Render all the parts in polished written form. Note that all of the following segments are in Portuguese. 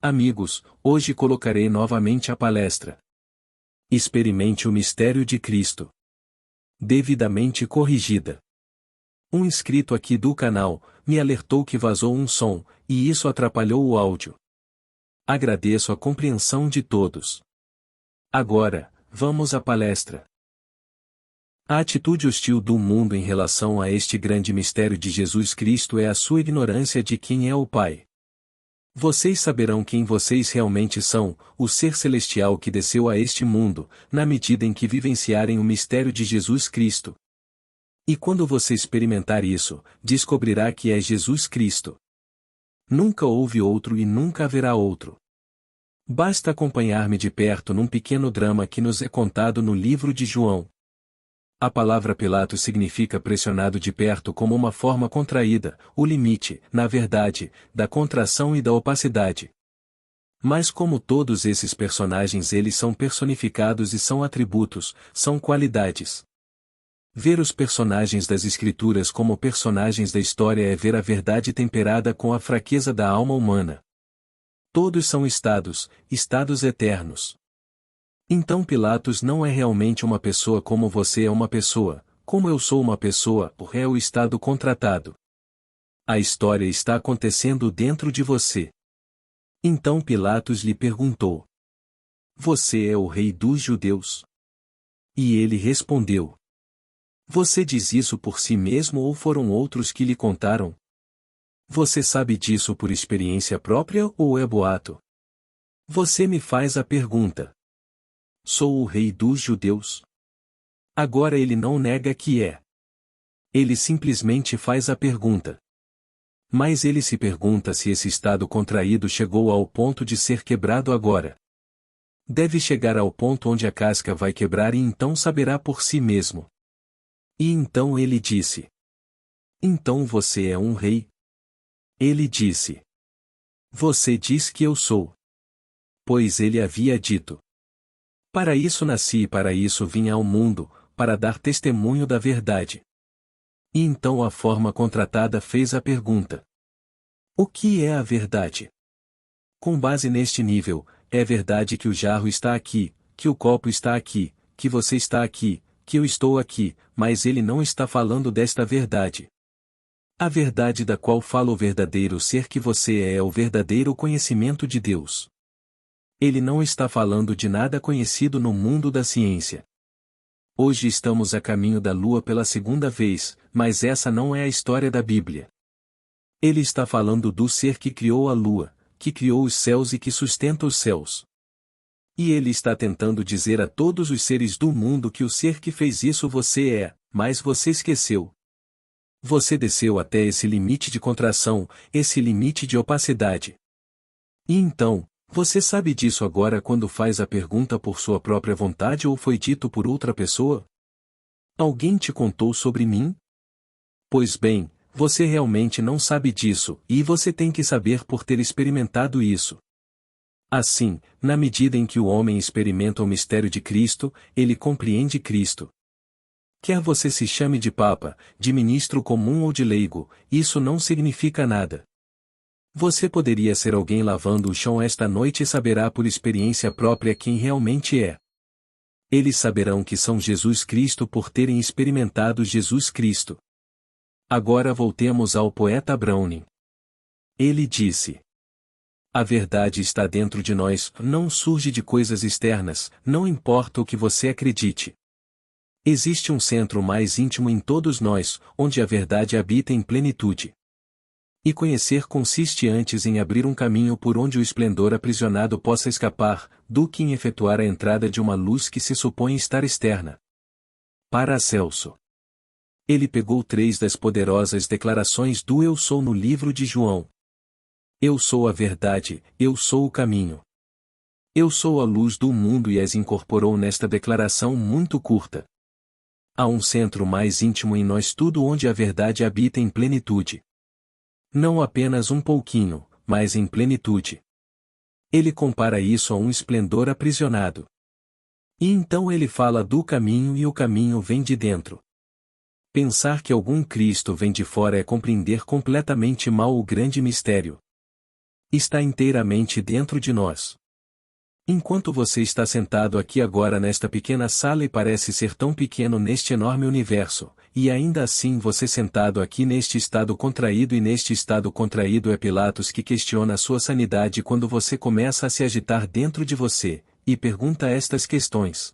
Amigos, hoje colocarei novamente a palestra. Experimente o mistério de Cristo. Devidamente corrigida. Um inscrito aqui do canal me alertou que vazou um som, e isso atrapalhou o áudio. Agradeço a compreensão de todos. Agora, vamos à palestra. A atitude hostil do mundo em relação a este grande mistério de Jesus Cristo é a sua ignorância de quem é o Pai. Vocês saberão quem vocês realmente são, o ser celestial que desceu a este mundo, na medida em que vivenciarem o mistério de Jesus Cristo. E quando você experimentar isso, descobrirá que é Jesus Cristo. Nunca houve outro e nunca haverá outro. Basta acompanhar-me de perto num pequeno drama que nos é contado no livro de João. A palavra Pilatos significa pressionado de perto como uma forma contraída, o limite, na verdade, da contração e da opacidade. Mas como todos esses personagens eles são personificados e são atributos, são qualidades. Ver os personagens das Escrituras como personagens da história é ver a verdade temperada com a fraqueza da alma humana. Todos são estados eternos. Então Pilatos não é realmente uma pessoa como você é uma pessoa, como eu sou uma pessoa, é o estado contratado. A história está acontecendo dentro de você. Então Pilatos lhe perguntou: Você é o rei dos judeus? E ele respondeu: Você diz isso por si mesmo ou foram outros que lhe contaram? Você sabe disso por experiência própria ou é boato? Você me faz a pergunta: Sou o rei dos judeus? Agora ele não nega que é. Ele simplesmente faz a pergunta. Mas ele se pergunta se esse estado contraído chegou ao ponto de ser quebrado agora. Deve chegar ao ponto onde a casca vai quebrar e então saberá por si mesmo. E então ele disse: Então você é um rei? Ele disse: Você diz que eu sou. Pois ele havia dito: Para isso nasci e para isso vim ao mundo, para dar testemunho da verdade. E então a forma contratada fez a pergunta: O que é a verdade? Com base neste nível, é verdade que o jarro está aqui, que o copo está aqui, que você está aqui, que eu estou aqui, mas ele não está falando desta verdade. A verdade da qual fala o verdadeiro ser que você é o verdadeiro conhecimento de Deus. Ele não está falando de nada conhecido no mundo da ciência. Hoje estamos a caminho da Lua pela segunda vez, mas essa não é a história da Bíblia. Ele está falando do ser que criou a Lua, que criou os céus e que sustenta os céus. E ele está tentando dizer a todos os seres do mundo que o ser que fez isso você é, mas você esqueceu. Você desceu até esse limite de contração, esse limite de opacidade. E então, você sabe disso agora quando faz a pergunta por sua própria vontade ou foi dito por outra pessoa? Alguém te contou sobre mim? Pois bem, você realmente não sabe disso, e você tem que saber por ter experimentado isso. Assim, na medida em que o homem experimenta o mistério de Cristo, ele compreende Cristo. Quer você se chame de Papa, de ministro comum ou de leigo, isso não significa nada. Você poderia ser alguém lavando o chão esta noite e saberá por experiência própria quem realmente é. Eles saberão que são Jesus Cristo por terem experimentado Jesus Cristo. Agora voltemos ao poeta Browning. Ele disse: A verdade está dentro de nós, não surge de coisas externas, não importa o que você acredite. Existe um centro mais íntimo em todos nós, onde a verdade habita em plenitude. E conhecer consiste antes em abrir um caminho por onde o esplendor aprisionado possa escapar, do que em efetuar a entrada de uma luz que se supõe estar externa. Paracelso. Ele pegou 3 das poderosas declarações do Eu Sou no livro de João. Eu sou a verdade, eu sou o caminho. Eu sou a luz do mundo e as incorporou nesta declaração muito curta. Há um centro mais íntimo em nós tudo onde a verdade habita em plenitude. Não apenas um pouquinho, mas em plenitude. Ele compara isso a um esplendor aprisionado. E então ele fala do caminho e o caminho vem de dentro. Pensar que algum Cristo vem de fora é compreender completamente mal o grande mistério. Está inteiramente dentro de nós. Enquanto você está sentado aqui agora nesta pequena sala e parece ser tão pequeno neste enorme universo, e ainda assim você sentado aqui neste estado contraído, e neste estado contraído é Pilatos que questiona a sua sanidade quando você começa a se agitar dentro de você, e pergunta estas questões.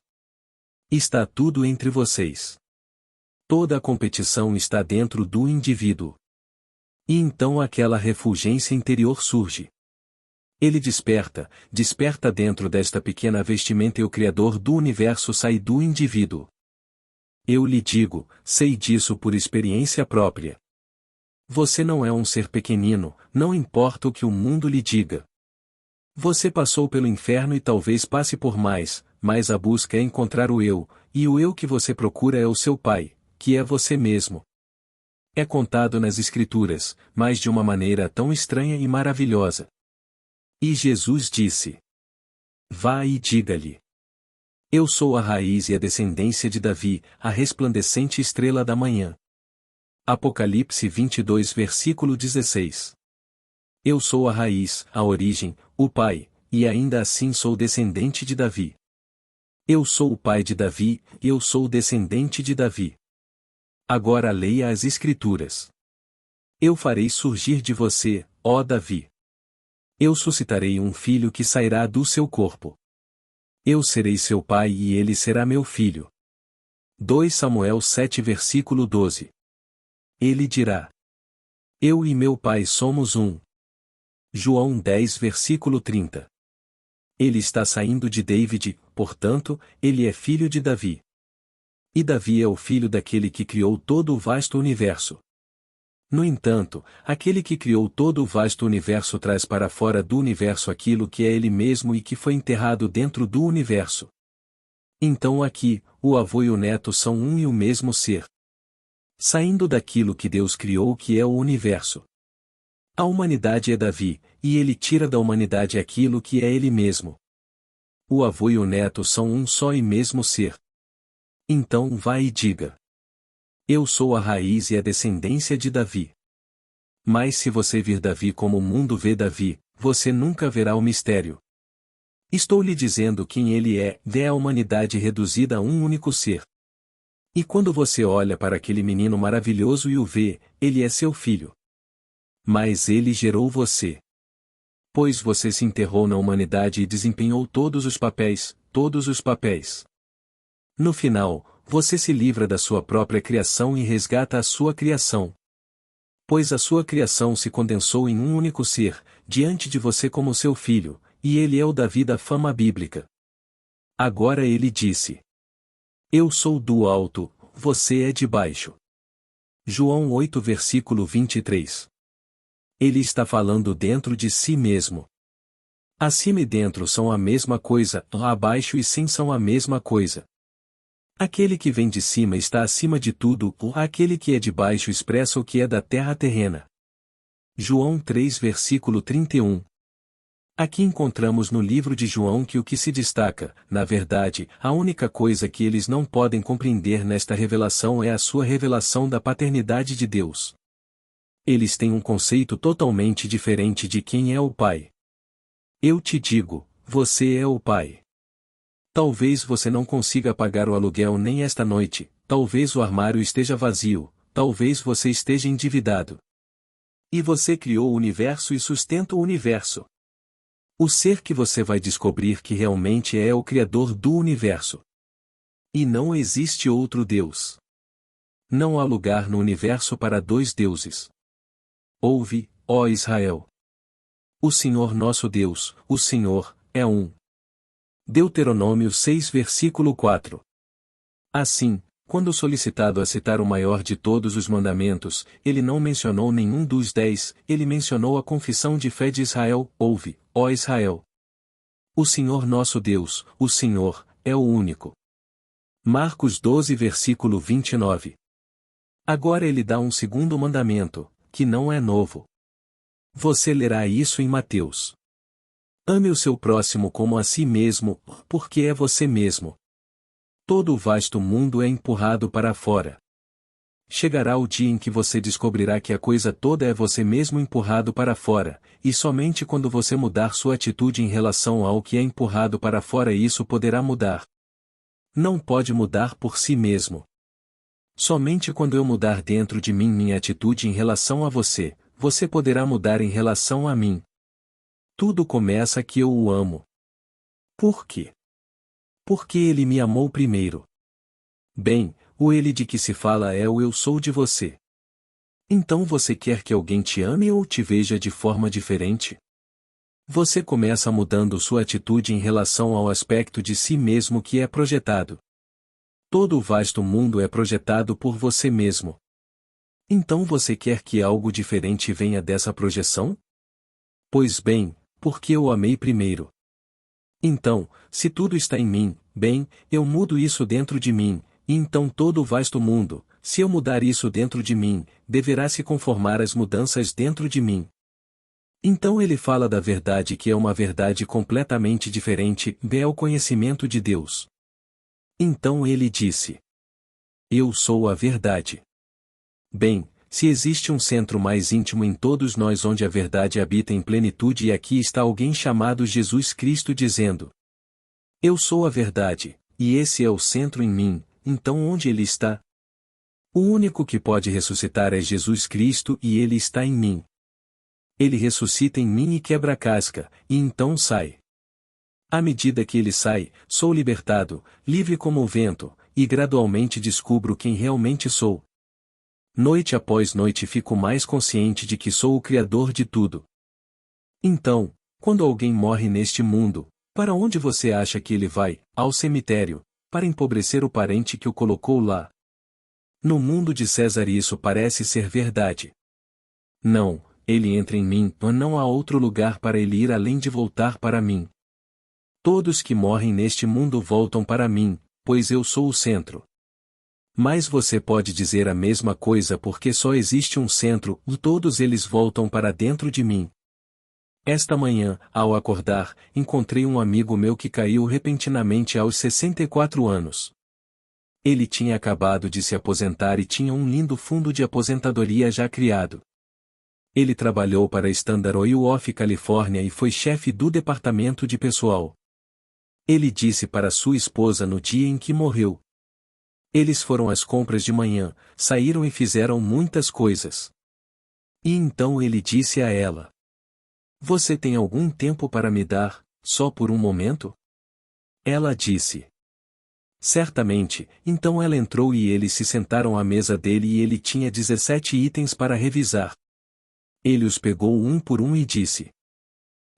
Está tudo entre vocês. Toda a competição está dentro do indivíduo. E então aquela refulgência interior surge. Ele desperta dentro desta pequena vestimenta, e o Criador do universo sai do indivíduo. Eu lhe digo, sei disso por experiência própria. Você não é um ser pequenino, não importa o que o mundo lhe diga. Você passou pelo inferno e talvez passe por mais, mas a busca é encontrar o eu, e o eu que você procura é o seu Pai, que é você mesmo. É contado nas Escrituras, mas de uma maneira tão estranha e maravilhosa. E Jesus disse: Vá e diga-lhe: Eu sou a raiz e a descendência de Davi, a resplandecente estrela da manhã. Apocalipse 22 versículo 16. Eu sou a raiz, a origem, o pai, e ainda assim sou descendente de Davi. Eu sou o pai de Davi, eu sou o descendente de Davi. Agora leia as Escrituras. Eu farei surgir de você, ó Davi. Eu suscitarei um filho que sairá do seu corpo. Eu serei seu pai e ele será meu filho. 2 Samuel 7 versículo 12. Ele dirá: Eu e meu pai somos um. João 10 versículo 30. Ele está saindo de David, portanto, ele é filho de Davi. E Davi é o filho daquele que criou todo o vasto universo. No entanto, aquele que criou todo o vasto universo traz para fora do universo aquilo que é ele mesmo e que foi enterrado dentro do universo. Então aqui, o avô e o neto são um e o mesmo ser. Saindo daquilo que Deus criou, que é o universo. A humanidade é Davi, e ele tira da humanidade aquilo que é ele mesmo. O avô e o neto são um só e mesmo ser. Então vá e diga: Eu sou a raiz e a descendência de Davi. Mas se você vir Davi como o mundo vê Davi, você nunca verá o mistério. Estou lhe dizendo quem ele é, vê a humanidade reduzida a um único ser. E quando você olha para aquele menino maravilhoso e o vê, ele é seu filho. Mas ele gerou você. Pois você se enterrou na humanidade e desempenhou todos os papéis, todos os papéis. No final, você se livra da sua própria criação e resgata a sua criação. Pois a sua criação se condensou em um único ser, diante de você como seu filho, e ele é o Davi da fama bíblica. Agora ele disse: Eu sou do alto, você é de baixo. João 8 versículo 23. Ele está falando dentro de si mesmo. Acima e dentro são a mesma coisa, abaixo e sim são a mesma coisa. Aquele que vem de cima está acima de tudo, aquele que é de baixo expressa o que é da terra terrena. João 3 versículo 31. Aqui encontramos no livro de João que o que se destaca, na verdade, a única coisa que eles não podem compreender nesta revelação é a sua revelação da paternidade de Deus. Eles têm um conceito totalmente diferente de quem é o Pai. Eu te digo, você é o Pai. Talvez você não consiga pagar o aluguel nem esta noite, talvez o armário esteja vazio, talvez você esteja endividado. E você criou o universo e sustenta o universo. O ser que você vai descobrir que realmente é o Criador do universo. E não existe outro Deus. Não há lugar no universo para dois deuses. Ouve, ó Israel. O Senhor nosso Deus, o Senhor, é um. Deuteronômio 6 versículo 4. Assim, quando solicitado a citar o maior de todos os mandamentos, ele não mencionou nenhum dos 10, ele mencionou a confissão de fé de Israel: Ouve, ó Israel. O Senhor nosso Deus, o Senhor, é o único. Marcos 12 versículo 29. Agora ele dá um segundo mandamento, que não é novo. Você lerá isso em Mateus. Ame o seu próximo como a si mesmo, porque é você mesmo. Todo o vasto mundo é empurrado para fora. Chegará o dia em que você descobrirá que a coisa toda é você mesmo empurrado para fora, e somente quando você mudar sua atitude em relação ao que é empurrado para fora isso poderá mudar. Não pode mudar por si mesmo. Somente quando eu mudar dentro de mim minha atitude em relação a você, você poderá mudar em relação a mim. Tudo começa que eu o amo. Por quê? Porque ele me amou primeiro. Bem, o ele de que se fala é o eu sou de você. Então você quer que alguém te ame ou te veja de forma diferente? Você começa mudando sua atitude em relação ao aspecto de si mesmo que é projetado. Todo o vasto mundo é projetado por você mesmo. Então você quer que algo diferente venha dessa projeção? Pois bem, porque eu amei primeiro. Então, se tudo está em mim, bem, eu mudo isso dentro de mim, e então todo o vasto mundo, se eu mudar isso dentro de mim, deverá se conformar às mudanças dentro de mim. Então ele fala da verdade que é uma verdade completamente diferente, é o conhecimento de Deus. Então ele disse: Eu sou a verdade. Bem, se existe um centro mais íntimo em todos nós onde a verdade habita em plenitude e aqui está alguém chamado Jesus Cristo dizendo: Eu sou a verdade, e esse é o centro em mim, então onde ele está? O único que pode ressuscitar é Jesus Cristo e ele está em mim. Ele ressuscita em mim e quebra a casca, e então sai. À medida que ele sai, sou libertado, livre como o vento, e gradualmente descubro quem realmente sou. Noite após noite fico mais consciente de que sou o Criador de tudo. Então, quando alguém morre neste mundo, para onde você acha que ele vai? Ao cemitério, para empobrecer o parente que o colocou lá. No mundo de César isso parece ser verdade. Não, ele entra em mim, não há outro lugar para ele ir além de voltar para mim. Todos que morrem neste mundo voltam para mim, pois eu sou o centro. Mas você pode dizer a mesma coisa porque só existe um centro, e todos eles voltam para dentro de mim. Esta manhã, ao acordar, encontrei um amigo meu que caiu repentinamente aos 64 anos. Ele tinha acabado de se aposentar e tinha um lindo fundo de aposentadoria já criado. Ele trabalhou para a Standard Oil of California e foi chefe do departamento de pessoal. Ele disse para sua esposa no dia em que morreu. Eles foram às compras de manhã, saíram e fizeram muitas coisas. E então ele disse a ela: Você tem algum tempo para me dar, só por um momento? Ela disse: Certamente. Então ela entrou e eles se sentaram à mesa dele e ele tinha 17 itens para revisar. Ele os pegou um por um e disse: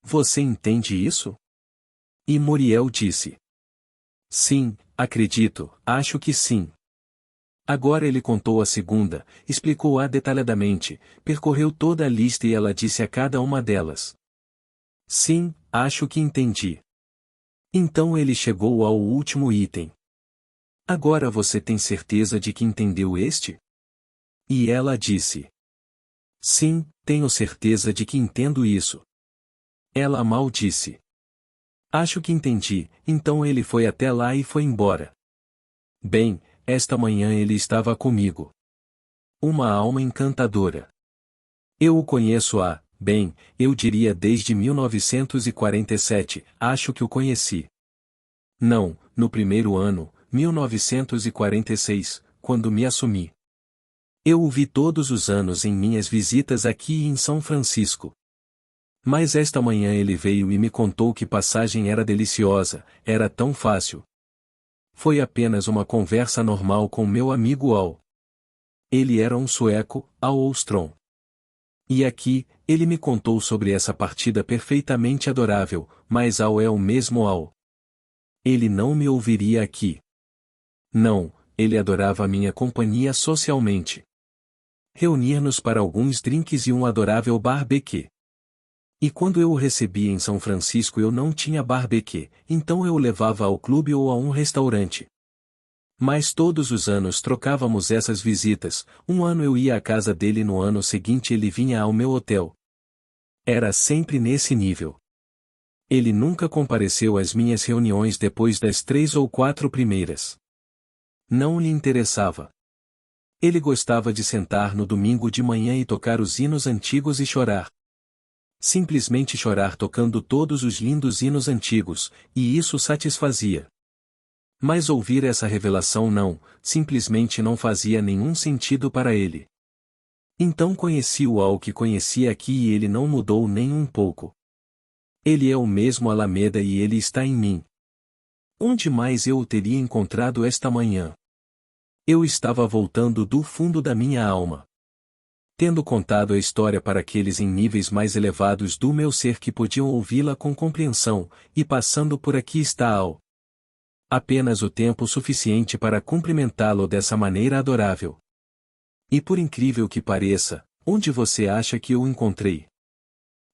Você entende isso? E Muriel disse: Sim, acredito, acho que sim. Agora ele contou a segunda, explicou-a detalhadamente, percorreu toda a lista e ela disse a cada uma delas: Sim, acho que entendi. Então ele chegou ao último item. Agora você tem certeza de que entendeu este? E ela disse: Sim, tenho certeza de que entendo isso. Ela mal disse: Acho que entendi, então ele foi até lá e foi embora. Bem, esta manhã ele estava comigo. Uma alma encantadora. Eu o conheço bem, eu diria desde 1947, acho que o conheci. Não, no primeiro ano, 1946, quando me assumi. Eu o vi todos os anos em minhas visitas aqui e em São Francisco. Mas esta manhã ele veio e me contou que passagem era deliciosa, era tão fácil. Foi apenas uma conversa normal com meu amigo Al. Ele era um sueco, Al Ostrom. E aqui, ele me contou sobre essa partida perfeitamente adorável, mas Al é o mesmo Al. Ele não me ouviria aqui. Não, ele adorava a minha companhia socialmente. Reunir-nos para alguns drinks e um adorável barbecue. E quando eu o recebia em São Francisco eu não tinha barbecue, então eu o levava ao clube ou a um restaurante. Mas todos os anos trocávamos essas visitas, um ano eu ia à casa dele e no ano seguinte ele vinha ao meu hotel. Era sempre nesse nível. Ele nunca compareceu às minhas reuniões depois das 3 ou 4 primeiras. Não lhe interessava. Ele gostava de sentar no domingo de manhã e tocar os hinos antigos e chorar. Simplesmente chorar tocando todos os lindos hinos antigos, e isso o satisfazia. Mas ouvir essa revelação simplesmente não fazia nenhum sentido para ele. Então conheci-o ao que conhecia aqui e ele não mudou nem um pouco. Ele é o mesmo Alameda e ele está em mim. Onde mais eu o teria encontrado esta manhã? Eu estava voltando do fundo da minha alma. Tendo contado a história para aqueles em níveis mais elevados do meu ser que podiam ouvi-la com compreensão, e passando por aqui está apenas o tempo suficiente para cumprimentá-lo dessa maneira adorável. E por incrível que pareça, onde você acha que eu o encontrei?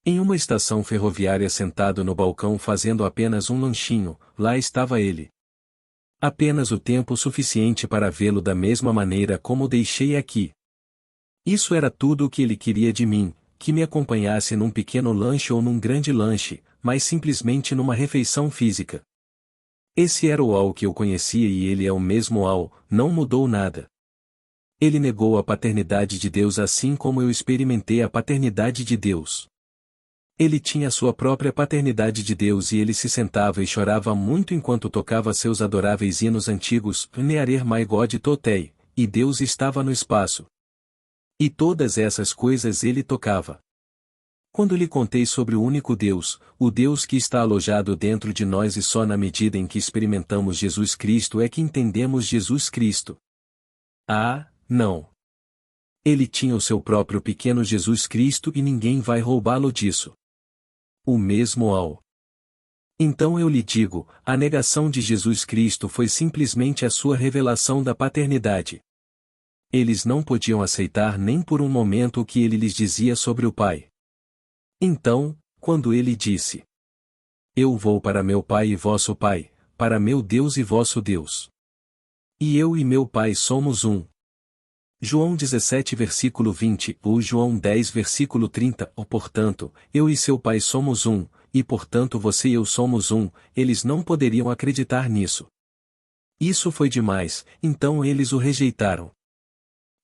Em uma estação ferroviária sentado no balcão fazendo apenas um lanchinho, lá estava ele. Apenas o tempo suficiente para vê-lo da mesma maneira como deixei aqui. Isso era tudo o que ele queria de mim, que me acompanhasse num pequeno lanche ou num grande lanche, mas simplesmente numa refeição física. Esse era o Al que eu conhecia e ele é o mesmo Al, não mudou nada. Ele negou a paternidade de Deus assim como eu experimentei a paternidade de Deus. Ele tinha sua própria paternidade de Deus e ele se sentava e chorava muito enquanto tocava seus adoráveis hinos antigos, Nearer My God Totei, e Deus estava no espaço. E todas essas coisas ele tocava. Quando lhe contei sobre o único Deus, o Deus que está alojado dentro de nós e só na medida em que experimentamos Jesus Cristo é que entendemos Jesus Cristo. Ah, não. Ele tinha o seu próprio pequeno Jesus Cristo e ninguém vai roubá-lo disso. O mesmo Al. Então eu lhe digo, a negação de Jesus Cristo foi simplesmente a sua revelação da paternidade. Eles não podiam aceitar nem por um momento o que ele lhes dizia sobre o Pai. Então, quando ele disse: Eu vou para meu Pai e vosso Pai, para meu Deus e vosso Deus. E eu e meu Pai somos um. João 17 versículo 20 ou João 10 versículo 30, portanto, eu e seu Pai somos um, e portanto você e eu somos um, eles não poderiam acreditar nisso. Isso foi demais, então eles o rejeitaram.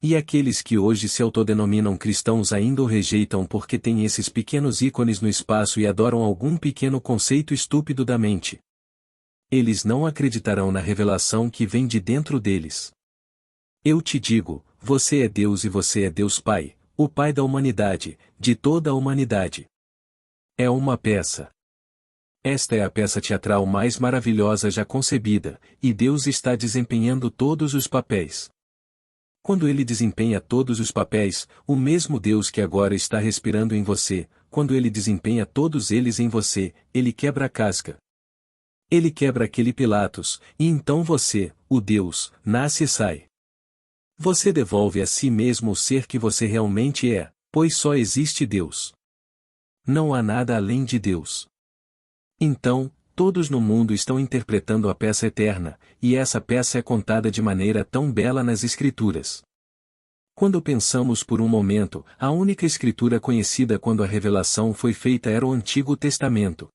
E aqueles que hoje se autodenominam cristãos ainda o rejeitam porque têm esses pequenos ícones no espaço e adoram algum pequeno conceito estúpido da mente. Eles não acreditarão na revelação que vem de dentro deles. Eu te digo, você é Deus e você é Deus Pai, o Pai da humanidade, de toda a humanidade. É uma peça. Esta é a peça teatral mais maravilhosa já concebida, e Deus está desempenhando todos os papéis. Quando Ele desempenha todos os papéis, o mesmo Deus que agora está respirando em você, quando Ele desempenha todos eles em você, Ele quebra a casca. Ele quebra aquele Pilatos, e então você, o Deus, nasce e sai. Você devolve a si mesmo o ser que você realmente é, pois só existe Deus. Não há nada além de Deus. Então, todos no mundo estão interpretando a peça eterna, e essa peça é contada de maneira tão bela nas Escrituras. Quando pensamos por um momento, a única escritura conhecida quando a revelação foi feita era o Antigo Testamento.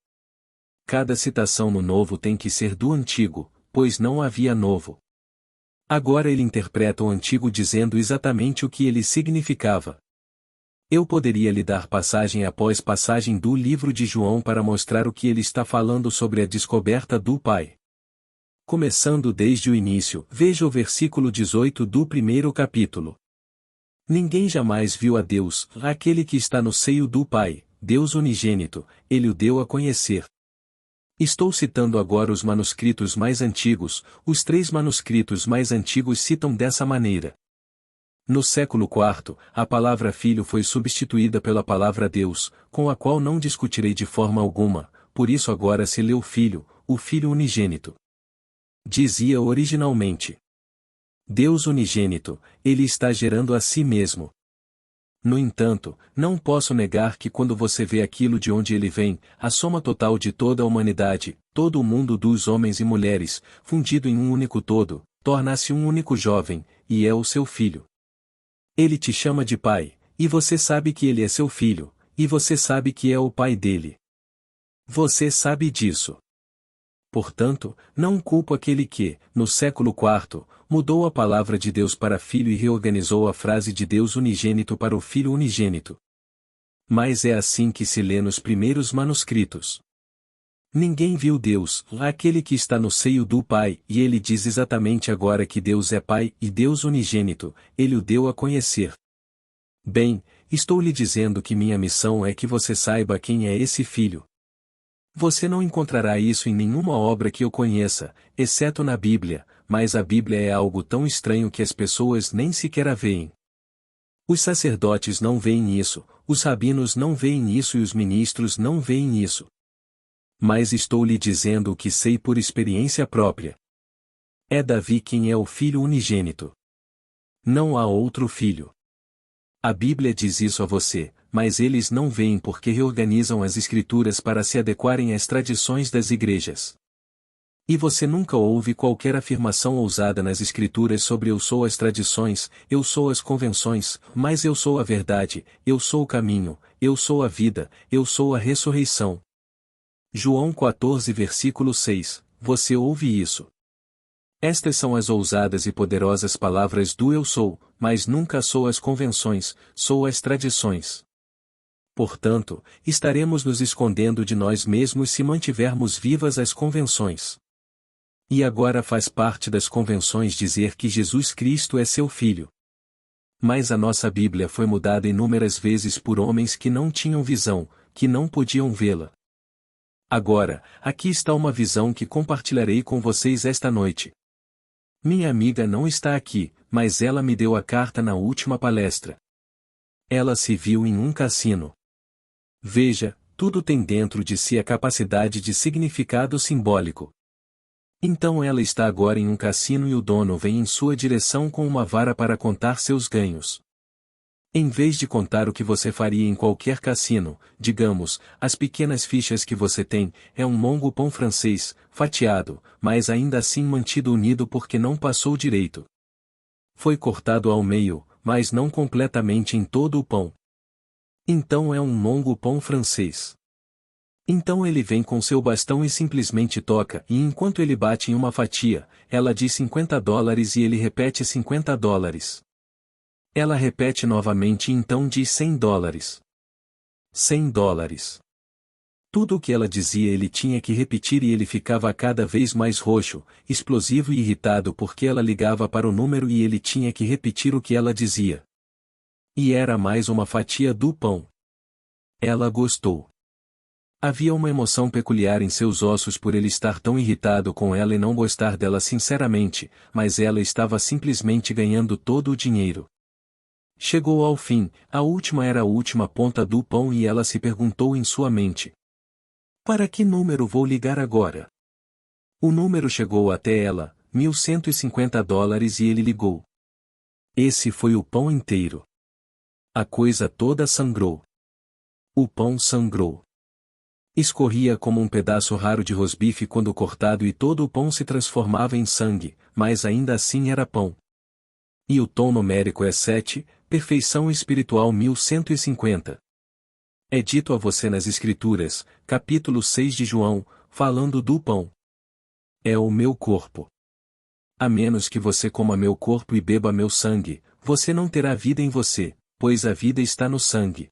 Cada citação no Novo tem que ser do Antigo, pois não havia Novo. Agora ele interpreta o Antigo dizendo exatamente o que ele significava. Eu poderia lhe dar passagem após passagem do livro de João para mostrar o que ele está falando sobre a descoberta do Pai. Começando desde o início, veja o versículo 18 do primeiro capítulo. Ninguém jamais viu a Deus, aquele que está no seio do Pai, Deus unigênito, ele o deu a conhecer. Estou citando agora os manuscritos mais antigos, os 3 manuscritos mais antigos citam dessa maneira. No século IV, a palavra filho foi substituída pela palavra Deus, com a qual não discutirei de forma alguma, por isso agora se lê o Filho unigênito. Dizia originalmente. Deus unigênito, ele está gerando a si mesmo. No entanto, não posso negar que quando você vê aquilo de onde ele vem, a soma total de toda a humanidade, todo o mundo dos homens e mulheres, fundido em um único todo, torna-se um único jovem, e é o seu filho. Ele te chama de pai, e você sabe que ele é seu filho, e você sabe que é o pai dele. Você sabe disso. Portanto, não culpo aquele que, no século IV, mudou a palavra de Deus para filho e reorganizou a frase de Deus unigênito para o filho unigênito. Mas é assim que se lê nos primeiros manuscritos. Ninguém viu Deus, aquele que está no seio do Pai, e ele diz exatamente agora que Deus é Pai e Deus unigênito, ele o deu a conhecer. Bem, estou lhe dizendo que minha missão é que você saiba quem é esse filho. Você não encontrará isso em nenhuma obra que eu conheça, exceto na Bíblia, mas a Bíblia é algo tão estranho que as pessoas nem sequer a veem. Os sacerdotes não veem isso, os rabinos não veem isso e os ministros não veem isso. Mas estou lhe dizendo o que sei por experiência própria. É Davi quem é o filho unigênito. Não há outro filho. A Bíblia diz isso a você, mas eles não veem porque reorganizam as escrituras para se adequarem às tradições das igrejas. E você nunca ouve qualquer afirmação ousada nas escrituras sobre eu sou as tradições, eu sou as convenções, mas eu sou a verdade, eu sou o caminho, eu sou a vida, eu sou a ressurreição. João 14 versículo 6, você ouve isso. Estas são as ousadas e poderosas palavras do eu sou, mas nunca sou as convenções, sou as tradições. Portanto, estaremos nos escondendo de nós mesmos se mantivermos vivas as convenções. E agora faz parte das convenções dizer que Jesus Cristo é seu Filho. Mas a nossa Bíblia foi mudada inúmeras vezes por homens que não tinham visão, que não podiam vê-la. Agora, aqui está uma visão que compartilharei com vocês esta noite. Minha amiga não está aqui, mas ela me deu a carta na última palestra. Ela se viu em um cassino. Veja, tudo tem dentro de si a capacidade de significado simbólico. Então ela está agora em um cassino e o dono vem em sua direção com uma vara para contar seus ganhos. Em vez de contar o que você faria em qualquer cassino, digamos, as pequenas fichas que você tem, é um mongo pão francês, fatiado, mas ainda assim mantido unido porque não passou direito. Foi cortado ao meio, mas não completamente em todo o pão. Então é um mongo pão francês. Então ele vem com seu bastão e simplesmente toca, e enquanto ele bate em uma fatia, ela diz $50 e ele repete $50. Ela repete novamente e então diz $100. $100. Tudo o que ela dizia ele tinha que repetir e ele ficava cada vez mais roxo, explosivo e irritado porque ela ligava para o número e ele tinha que repetir o que ela dizia. E era mais uma fatia do pão. Ela gostou. Havia uma emoção peculiar em seus ossos por ele estar tão irritado com ela e não gostar dela sinceramente, mas ela estava simplesmente ganhando todo o dinheiro. Chegou ao fim, a última era a última ponta do pão e ela se perguntou em sua mente: para que número vou ligar agora? O número chegou até ela, $1.150 e ele ligou. Esse foi o pão inteiro. A coisa toda sangrou. O pão sangrou. Escorria como um pedaço raro de rosbife quando cortado e todo o pão se transformava em sangue, mas ainda assim era pão. E o tom numérico é 7, perfeição espiritual 1150. É dito a você nas Escrituras, capítulo 6 de João, falando do pão. É o meu corpo. A menos que você coma meu corpo e beba meu sangue, você não terá vida em você, pois a vida está no sangue.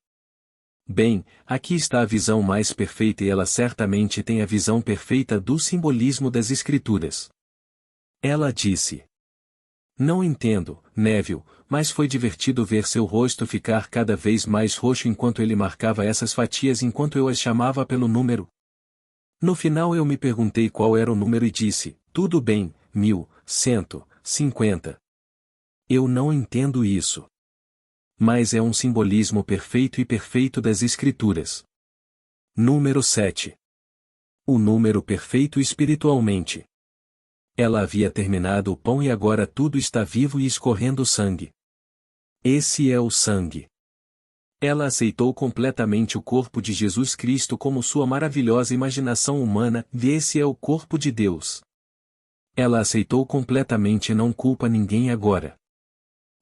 Bem, aqui está a visão mais perfeita e ela certamente tem a visão perfeita do simbolismo das Escrituras. Ela disse: não entendo, Neville, mas foi divertido ver seu rosto ficar cada vez mais roxo enquanto ele marcava essas fatias enquanto eu as chamava pelo número. No final eu me perguntei qual era o número e disse: tudo bem, 1150. Eu não entendo isso. Mas é um simbolismo perfeito e perfeito das Escrituras. Número 7. O número perfeito espiritualmente. Ela havia terminado o pão e agora tudo está vivo e escorrendo sangue. Esse é o sangue. Ela aceitou completamente o corpo de Jesus Cristo como sua maravilhosa imaginação humana, e esse é o corpo de Deus. Ela aceitou completamente e não culpa ninguém agora.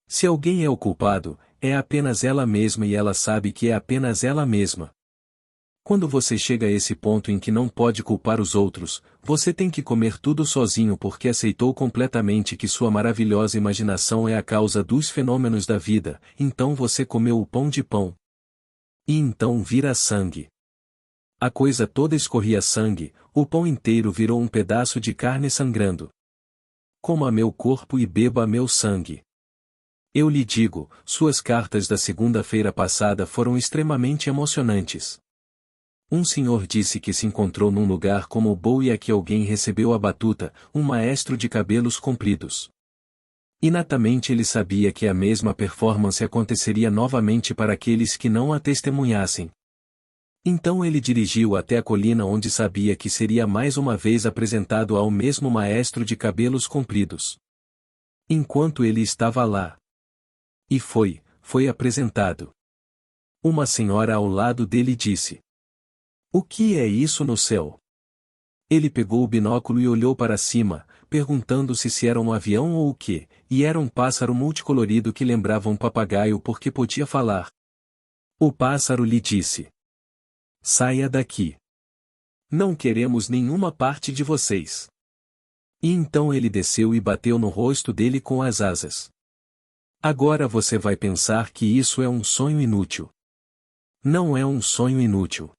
Se alguém é o culpado, é apenas ela mesma e ela sabe que é apenas ela mesma. Quando você chega a esse ponto em que não pode culpar os outros, você tem que comer tudo sozinho porque aceitou completamente que sua maravilhosa imaginação é a causa dos fenômenos da vida, então você comeu o pão de pão. E então vira sangue. A coisa toda escorria sangue, o pão inteiro virou um pedaço de carne sangrando. Coma meu corpo e beba meu sangue. Eu lhe digo, suas cartas da segunda-feira passada foram extremamente emocionantes. Um senhor disse que se encontrou num lugar como o Bowie e que alguém recebeu a batuta, um maestro de cabelos compridos. Inatamente ele sabia que a mesma performance aconteceria novamente para aqueles que não a testemunhassem. Então ele dirigiu até a colina onde sabia que seria mais uma vez apresentado ao mesmo maestro de cabelos compridos. Enquanto ele estava lá. E foi apresentado. Uma senhora ao lado dele disse: "O que é isso no céu?" Ele pegou o binóculo e olhou para cima, perguntando-se se era um avião ou o quê, e era um pássaro multicolorido que lembrava um papagaio porque podia falar. O pássaro lhe disse: "Saia daqui. Não queremos nenhuma parte de vocês." E então ele desceu e bateu no rosto dele com as asas. Agora você vai pensar que isso é um sonho inútil. Não é um sonho inútil.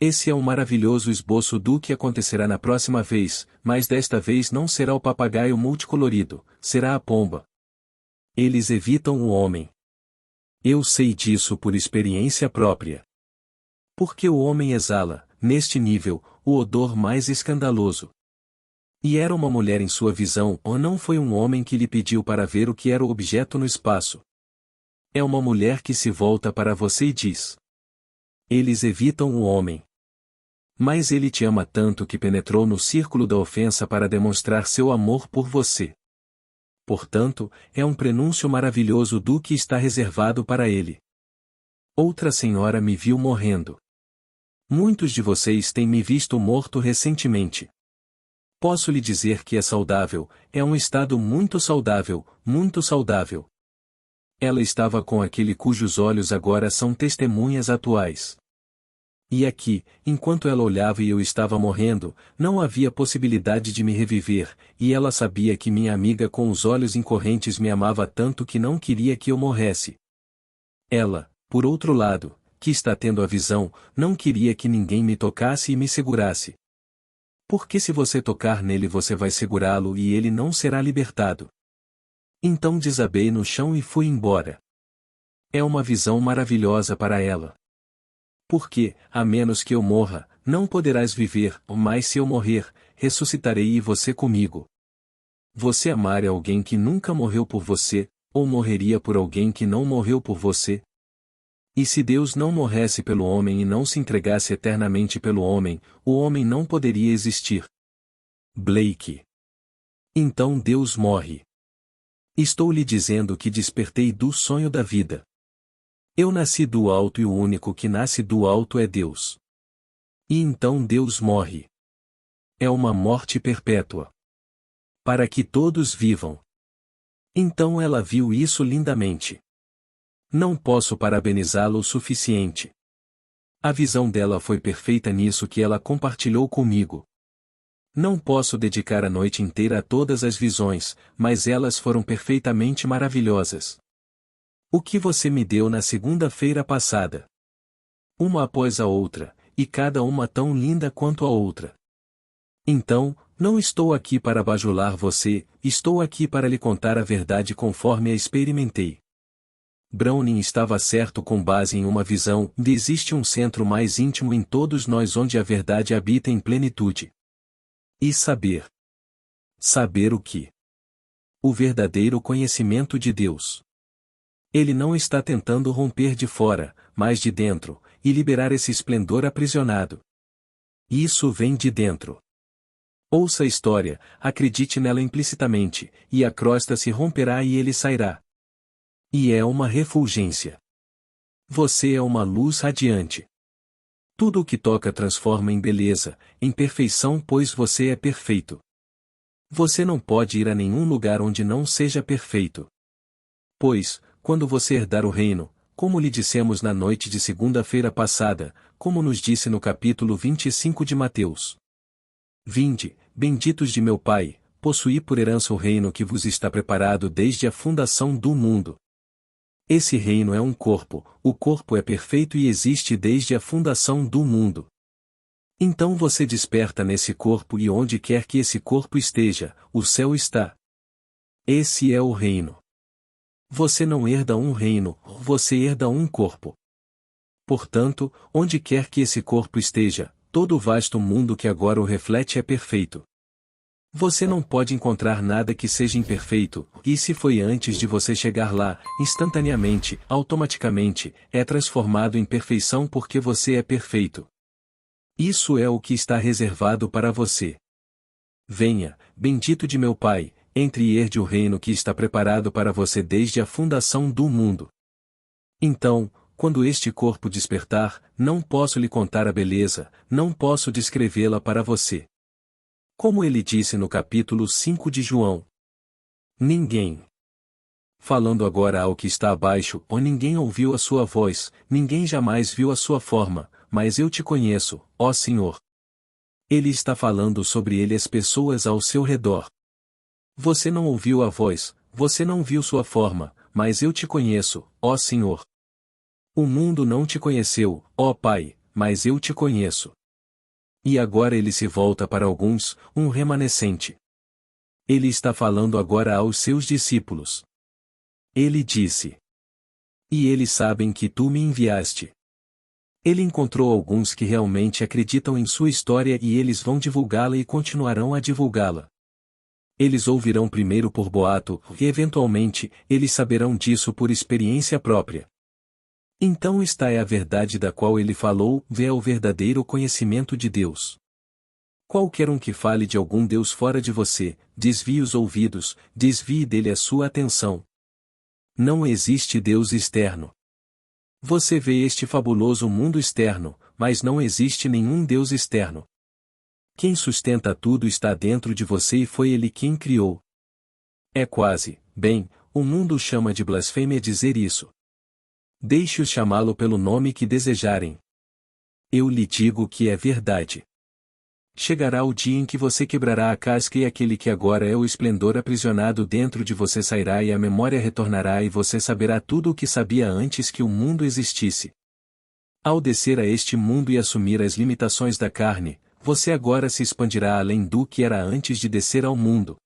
Esse é um maravilhoso esboço do que acontecerá na próxima vez, mas desta vez não será o papagaio multicolorido, será a pomba. Eles evitam o homem. Eu sei disso por experiência própria. Porque o homem exala, neste nível, o odor mais escandaloso. E era uma mulher em sua visão, ou não foi um homem que lhe pediu para ver o que era o objeto no espaço. É uma mulher que se volta para você e diz: eles evitam o homem. Mas ele te ama tanto que penetrou no círculo da ofensa para demonstrar seu amor por você. Portanto, é um prenúncio maravilhoso do que está reservado para ele. Outra senhora me viu morrendo. Muitos de vocês têm me visto morto recentemente. Posso lhe dizer que é saudável, é um estado muito saudável, muito saudável. Ela estava com aquele cujos olhos agora são testemunhas atuais. E aqui, enquanto ela olhava e eu estava morrendo, não havia possibilidade de me reviver, e ela sabia que minha amiga com os olhos incorrentes me amava tanto que não queria que eu morresse. Ela, por outro lado, que está tendo a visão, não queria que ninguém me tocasse e me segurasse. Porque se você tocar nele você vai segurá-lo e ele não será libertado. Então desabei no chão e fui embora. É uma visão maravilhosa para ela. Porque, a menos que eu morra, não poderás viver, mas se eu morrer, ressuscitarei e você comigo. Você amar alguém que nunca morreu por você, ou morreria por alguém que não morreu por você? E se Deus não morresse pelo homem e não se entregasse eternamente pelo homem, o homem não poderia existir. Blake. Então Deus morre. Estou lhe dizendo que despertei do sonho da vida. Eu nasci do alto e o único que nasce do alto é Deus. E então Deus morre. É uma morte perpétua. Para que todos vivam. Então ela viu isso lindamente. Não posso parabenizá-la o suficiente. A visão dela foi perfeita nisso que ela compartilhou comigo. Não posso dedicar a noite inteira a todas as visões, mas elas foram perfeitamente maravilhosas. O que você me deu na segunda-feira passada? Uma após a outra, e cada uma tão linda quanto a outra. Então, não estou aqui para bajular você, estou aqui para lhe contar a verdade conforme a experimentei. Browning estava certo com base em uma visão, existe um centro mais íntimo em todos nós onde a verdade habita em plenitude. E saber. Saber o que? O verdadeiro conhecimento de Deus. Ele não está tentando romper de fora, mas de dentro, e liberar esse esplendor aprisionado. Isso vem de dentro. Ouça a história, acredite nela implicitamente, e a crosta se romperá e ele sairá. E é uma refulgência. Você é uma luz radiante. Tudo o que toca transforma em beleza, em perfeição, pois você é perfeito. Você não pode ir a nenhum lugar onde não seja perfeito. Pois, quando você herdar o reino, como lhe dissemos na noite de segunda-feira passada, como nos disse no capítulo 25 de Mateus. Vinde, benditos de meu Pai, possuí por herança o reino que vos está preparado desde a fundação do mundo. Esse reino é um corpo, o corpo é perfeito e existe desde a fundação do mundo. Então você desperta nesse corpo e onde quer que esse corpo esteja, o céu está. Esse é o reino. Você não herda um reino, você herda um corpo. Portanto, onde quer que esse corpo esteja, todo o vasto mundo que agora o reflete é perfeito. Você não pode encontrar nada que seja imperfeito, e se foi antes de você chegar lá, instantaneamente, automaticamente, é transformado em perfeição porque você é perfeito. Isso é o que está reservado para você. Venha, bendito de meu Pai, entre e herde o reino que está preparado para você desde a fundação do mundo. Então, quando este corpo despertar, não posso lhe contar a beleza, não posso descrevê-la para você. Como ele disse no capítulo 5 de João. Ninguém. Falando agora ao que está abaixo, ou ninguém ouviu a sua voz, ninguém jamais viu a sua forma, mas eu te conheço, ó Senhor. Ele está falando sobre ele as pessoas ao seu redor. Você não ouviu a voz, você não viu sua forma, mas eu te conheço, ó Senhor. O mundo não te conheceu, ó Pai, mas eu te conheço. E agora ele se volta para alguns, um remanescente. Ele está falando agora aos seus discípulos. Ele disse: E eles sabem que tu me enviaste. Ele encontrou alguns que realmente acreditam em sua história e eles vão divulgá-la e continuarão a divulgá-la. Eles ouvirão primeiro por boato, e eventualmente, eles saberão disso por experiência própria. Então esta é a verdade da qual ele falou, é o verdadeiro conhecimento de Deus. Qualquer um que fale de algum Deus fora de você, desvie os ouvidos, desvie dele a sua atenção. Não existe Deus externo. Você vê este fabuloso mundo externo, mas não existe nenhum Deus externo. Quem sustenta tudo está dentro de você e foi Ele quem criou. É quase, bem, o mundo chama de blasfêmia dizer isso. Deixe-os chamá-lo pelo nome que desejarem. Eu lhe digo que é verdade. Chegará o dia em que você quebrará a casca e aquele que agora é o esplendor aprisionado dentro de você sairá e a memória retornará e você saberá tudo o que sabia antes que o mundo existisse. Ao descer a este mundo e assumir as limitações da carne, você agora se expandirá além do que era antes de descer ao mundo.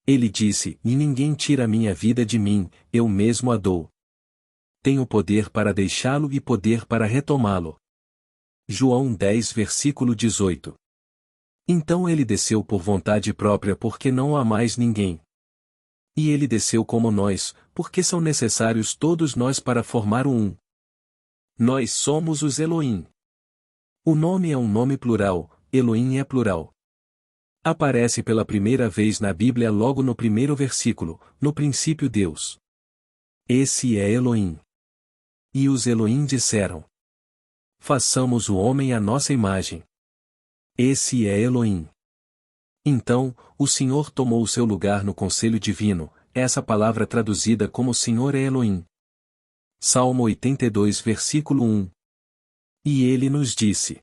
Ele disse: E ninguém tira a minha vida de mim, eu mesmo a dou. Tenho poder para deixá-lo e poder para retomá-lo. João 10 versículo 18. Então ele desceu por vontade própria porque não há mais ninguém. E ele desceu como nós, porque são necessários todos nós para formar o um. Nós somos os Elohim. O nome é um nome plural, Elohim é plural. Aparece pela primeira vez na Bíblia logo no primeiro versículo, no princípio Deus. Esse é Elohim. E os Elohim disseram: Façamos o homem à nossa imagem. Esse é Elohim. Então, o Senhor tomou o seu lugar no conselho divino, essa palavra traduzida como Senhor é Elohim. Salmo 82 versículo 1. E ele nos disse: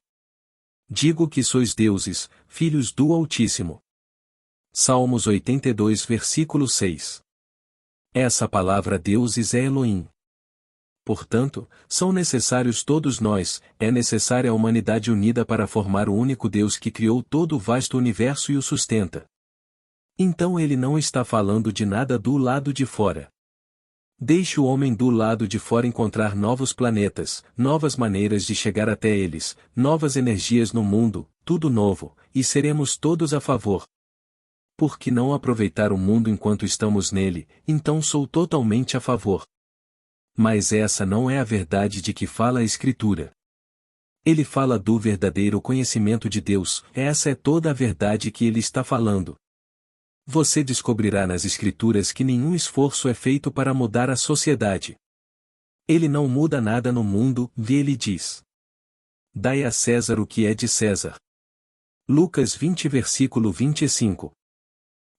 Digo que sois deuses, filhos do Altíssimo. Salmos 82 versículo 6. Essa palavra deuses é Elohim. Portanto, são necessários todos nós, é necessária a humanidade unida para formar o único Deus que criou todo o vasto universo e o sustenta. Então ele não está falando de nada do lado de fora. Deixe o homem do lado de fora encontrar novos planetas, novas maneiras de chegar até eles, novas energias no mundo, tudo novo, e seremos todos a favor. Por que não aproveitar o mundo enquanto estamos nele, então sou totalmente a favor. Mas essa não é a verdade de que fala a Escritura. Ele fala do verdadeiro conhecimento de Deus, essa é toda a verdade que ele está falando. Você descobrirá nas Escrituras que nenhum esforço é feito para mudar a sociedade. Ele não muda nada no mundo, ele diz: Dai a César o que é de César. Lucas 20 versículo 25.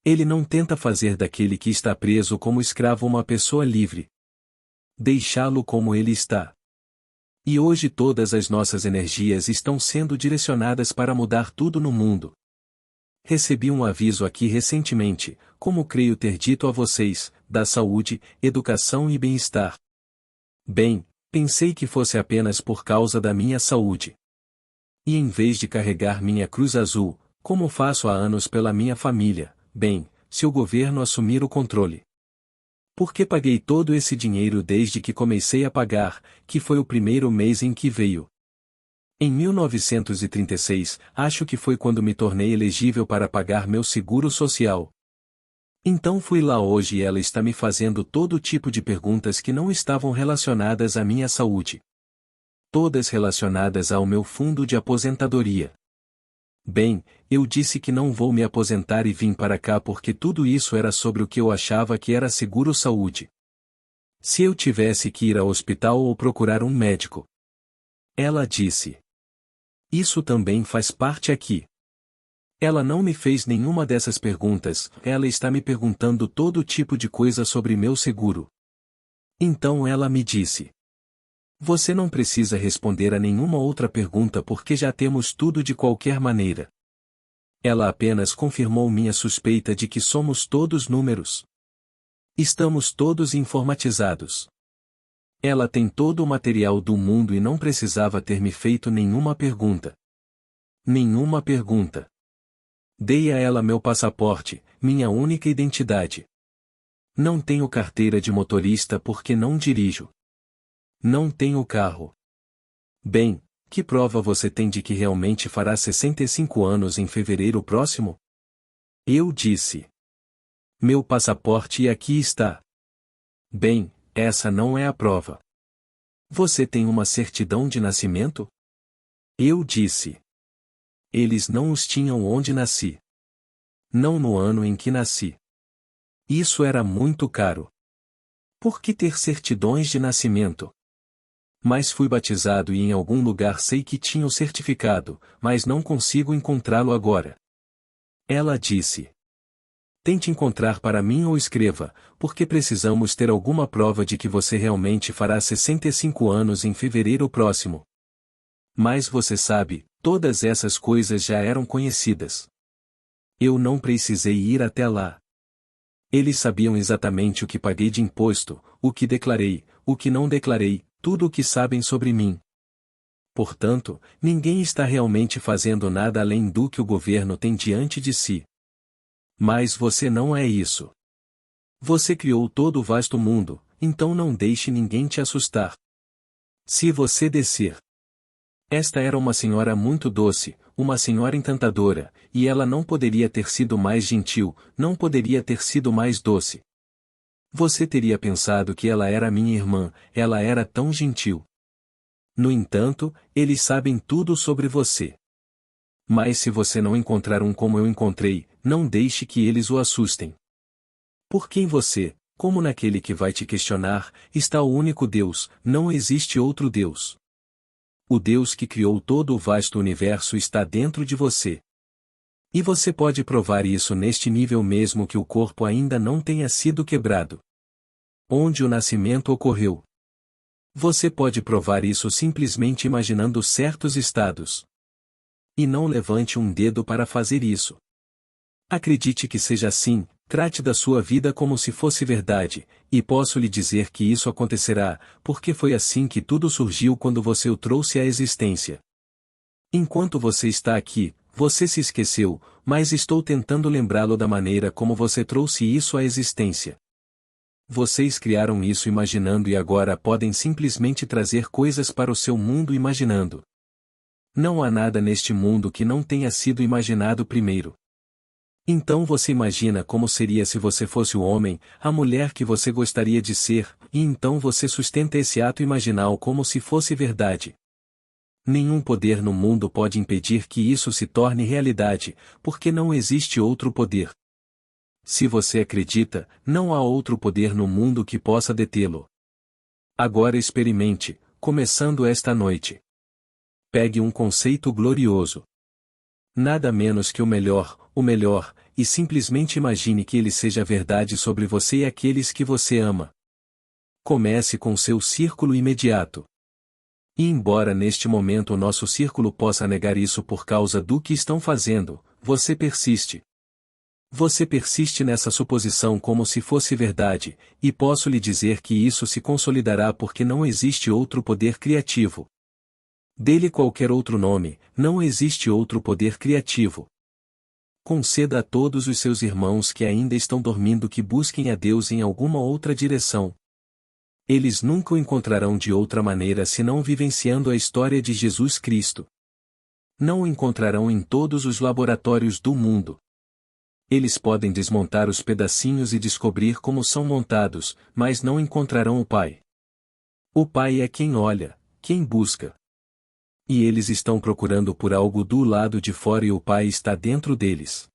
Ele não tenta fazer daquele que está preso como escravo uma pessoa livre. Deixá-lo como ele está. E hoje todas as nossas energias estão sendo direcionadas para mudar tudo no mundo. Recebi um aviso aqui recentemente, como creio ter dito a vocês, da saúde, educação e bem-estar. Bem, pensei que fosse apenas por causa da minha saúde. E em vez de carregar minha cruz azul, como faço há anos pela minha família, bem, se o governo assumir o controle. Por que paguei todo esse dinheiro desde que comecei a pagar, que foi o primeiro mês em que veio? Em 1936, acho que foi quando me tornei elegível para pagar meu seguro social. Então fui lá hoje e ela está me fazendo todo tipo de perguntas que não estavam relacionadas à minha saúde. Todas relacionadas ao meu fundo de aposentadoria. Bem, eu disse que não vou me aposentar e vim para cá porque tudo isso era sobre o que eu achava que era seguro-saúde. Se eu tivesse que ir ao hospital ou procurar um médico. Ela disse. Isso também faz parte aqui. Ela não me fez nenhuma dessas perguntas, ela está me perguntando todo tipo de coisa sobre meu seguro. Então ela me disse. Você não precisa responder a nenhuma outra pergunta porque já temos tudo de qualquer maneira. Ela apenas confirmou minha suspeita de que somos todos números. Estamos todos informatizados. Ela tem todo o material do mundo e não precisava ter me feito nenhuma pergunta. Nenhuma pergunta. Dei a ela meu passaporte, minha única identidade. Não tenho carteira de motorista porque não dirijo. Não tenho carro. Bem, que prova você tem de que realmente fará 65 anos em fevereiro próximo? Eu disse. Meu passaporte aqui está. Bem, essa não é a prova. Você tem uma certidão de nascimento? Eu disse. Eles não os tinham onde nasci. Não no ano em que nasci. Isso era muito caro. Por que ter certidões de nascimento? Mas fui batizado e em algum lugar sei que tinha o certificado, mas não consigo encontrá-lo agora. Ela disse. Tente encontrar para mim ou escreva, porque precisamos ter alguma prova de que você realmente fará 65 anos em fevereiro próximo. Mas você sabe, todas essas coisas já eram conhecidas. Eu não precisei ir até lá. Eles sabiam exatamente o que paguei de imposto, o que declarei, o que não declarei, tudo o que sabem sobre mim. Portanto, ninguém está realmente fazendo nada além do que o governo tem diante de si. Mas você não é isso. Você criou todo o vasto mundo, então não deixe ninguém te assustar. Se você descer. Esta era uma senhora muito doce, uma senhora encantadora, e ela não poderia ter sido mais gentil, não poderia ter sido mais doce. Você teria pensado que ela era minha irmã, ela era tão gentil. No entanto, eles sabem tudo sobre você. Mas se você não encontrar um como eu encontrei, não deixe que eles o assustem. Porque em você, como naquele que vai te questionar, está o único Deus, não existe outro Deus. O Deus que criou todo o vasto universo está dentro de você. E você pode provar isso neste nível mesmo que o corpo ainda não tenha sido quebrado. Onde o nascimento ocorreu. Você pode provar isso simplesmente imaginando certos estados. E não levante um dedo para fazer isso. Acredite que seja assim, trate da sua vida como se fosse verdade, e posso lhe dizer que isso acontecerá, porque foi assim que tudo surgiu quando você o trouxe à existência. Enquanto você está aqui, você se esqueceu, mas estou tentando lembrá-lo da maneira como você trouxe isso à existência. Vocês criaram isso imaginando e agora podem simplesmente trazer coisas para o seu mundo imaginando. Não há nada neste mundo que não tenha sido imaginado primeiro. Então você imagina como seria se você fosse o homem, a mulher que você gostaria de ser, e então você sustenta esse ato imaginal como se fosse verdade. Nenhum poder no mundo pode impedir que isso se torne realidade, porque não existe outro poder. Se você acredita, não há outro poder no mundo que possa detê-lo. Agora experimente, começando esta noite. Pegue um conceito glorioso. Nada menos que o melhor, e simplesmente imagine que ele seja verdade sobre você e aqueles que você ama. Comece com seu círculo imediato. E embora neste momento o nosso círculo possa negar isso por causa do que estão fazendo, você persiste. Você persiste nessa suposição como se fosse verdade, e posso lhe dizer que isso se consolidará porque não existe outro poder criativo. Dê-lhe qualquer outro nome, não existe outro poder criativo. Conceda a todos os seus irmãos que ainda estão dormindo que busquem a Deus em alguma outra direção. Eles nunca o encontrarão de outra maneira senão vivenciando a história de Jesus Cristo. Não o encontrarão em todos os laboratórios do mundo. Eles podem desmontar os pedacinhos e descobrir como são montados, mas não encontrarão o Pai. O Pai é quem olha, quem busca. E eles estão procurando por algo do lado de fora e o Pai está dentro deles.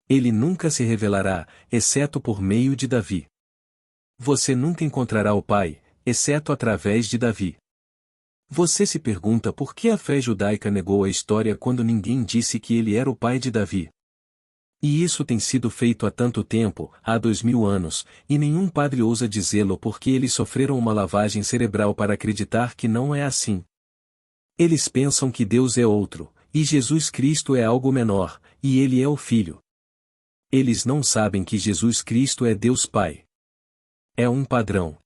Ele nunca se revelará, exceto por meio de Davi. Você nunca encontrará o Pai, exceto através de Davi. Você se pergunta por que a fé judaica negou a história quando ninguém disse que ele era o pai de Davi. E isso tem sido feito há tanto tempo, há 2000 anos, e nenhum padre ousa dizê-lo porque eles sofreram uma lavagem cerebral para acreditar que não é assim. Eles pensam que Deus é outro, e Jesus Cristo é algo menor, e ele é o Filho. Eles não sabem que Jesus Cristo é Deus Pai. É um padrão.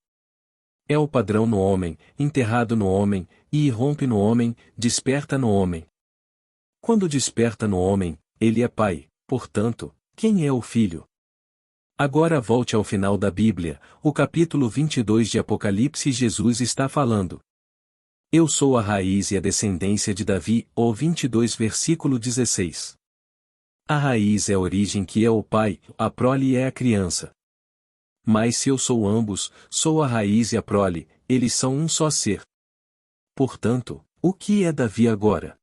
É o padrão no homem, enterrado no homem, e irrompe no homem, desperta no homem. Quando desperta no homem, ele é Pai, portanto, quem é o Filho? Agora volte ao final da Bíblia, o capítulo 22 de Apocalipse. Jesus está falando. Eu sou a raiz e a descendência de Davi, o 22 versículo 16. A raiz é a origem que é o pai, a prole é a criança. Mas se eu sou ambos, sou a raiz e a prole, eles são um só ser. Portanto, o que é Davi agora?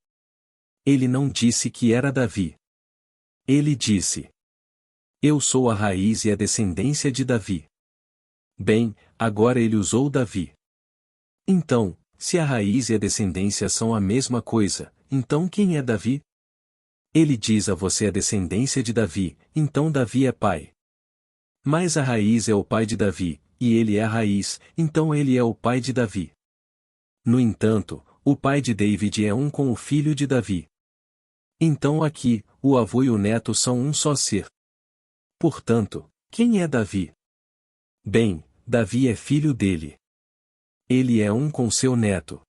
Ele não disse que era Davi. Ele disse: Eu sou a raiz e a descendência de Davi. Bem, agora ele usou Davi. Então, se a raiz e a descendência são a mesma coisa, então quem é Davi? Ele diz a você a descendência de Davi, então Davi é pai. Mas a raiz é o pai de Davi, e ele é a raiz, então ele é o pai de Davi. No entanto, o pai de David é um com o filho de Davi. Então aqui, o avô e o neto são um só ser. Portanto, quem é Davi? Bem, Davi é filho dele. Ele é um com seu neto.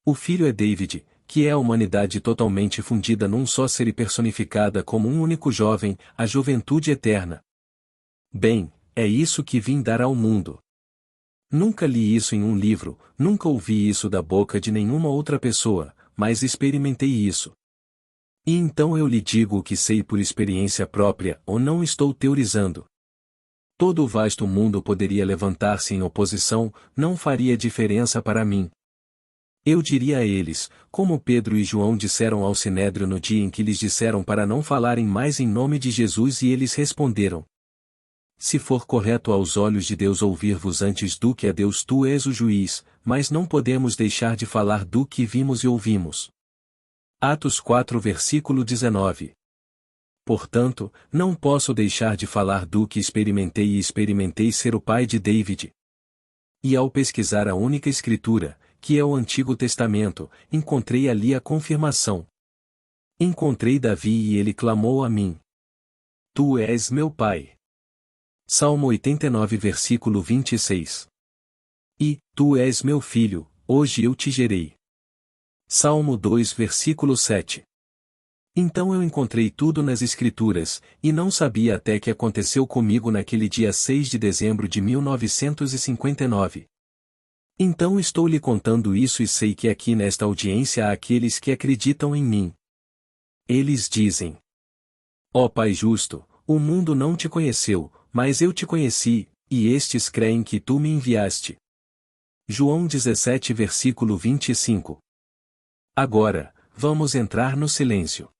O filho é David, que é a humanidade totalmente fundida num só ser e personificada como um único jovem, a juventude eterna. Bem, é isso que vim dar ao mundo. Nunca li isso em um livro, nunca ouvi isso da boca de nenhuma outra pessoa, mas experimentei isso. E então eu lhe digo o que sei por experiência própria, ou não estou teorizando. Todo o vasto mundo poderia levantar-se em oposição, não faria diferença para mim. Eu diria a eles, como Pedro e João disseram ao Sinédrio no dia em que lhes disseram para não falarem mais em nome de Jesus e eles responderam: Se for correto aos olhos de Deus ouvir-vos antes do que a Deus, tu és o juiz, mas não podemos deixar de falar do que vimos e ouvimos. Atos 4 versículo 19. Portanto, não posso deixar de falar do que experimentei e experimentei ser o pai de David. E ao pesquisar a única escritura, que é o Antigo Testamento, encontrei ali a confirmação. Encontrei Davi e ele clamou a mim: Tu és meu pai. Salmo 89 versículo 26. E, tu és meu filho, hoje eu te gerei. Salmo 2 versículo 7. Então eu encontrei tudo nas Escrituras, e não sabia até que aconteceu comigo naquele dia 6 de dezembro de 1959. Então estou lhe contando isso e sei que aqui nesta audiência há aqueles que acreditam em mim. Eles dizem: Ó Pai justo, o mundo não te conheceu, mas eu te conheci, e estes creem que tu me enviaste. João 17 versículo 25. Agora, vamos entrar no silêncio.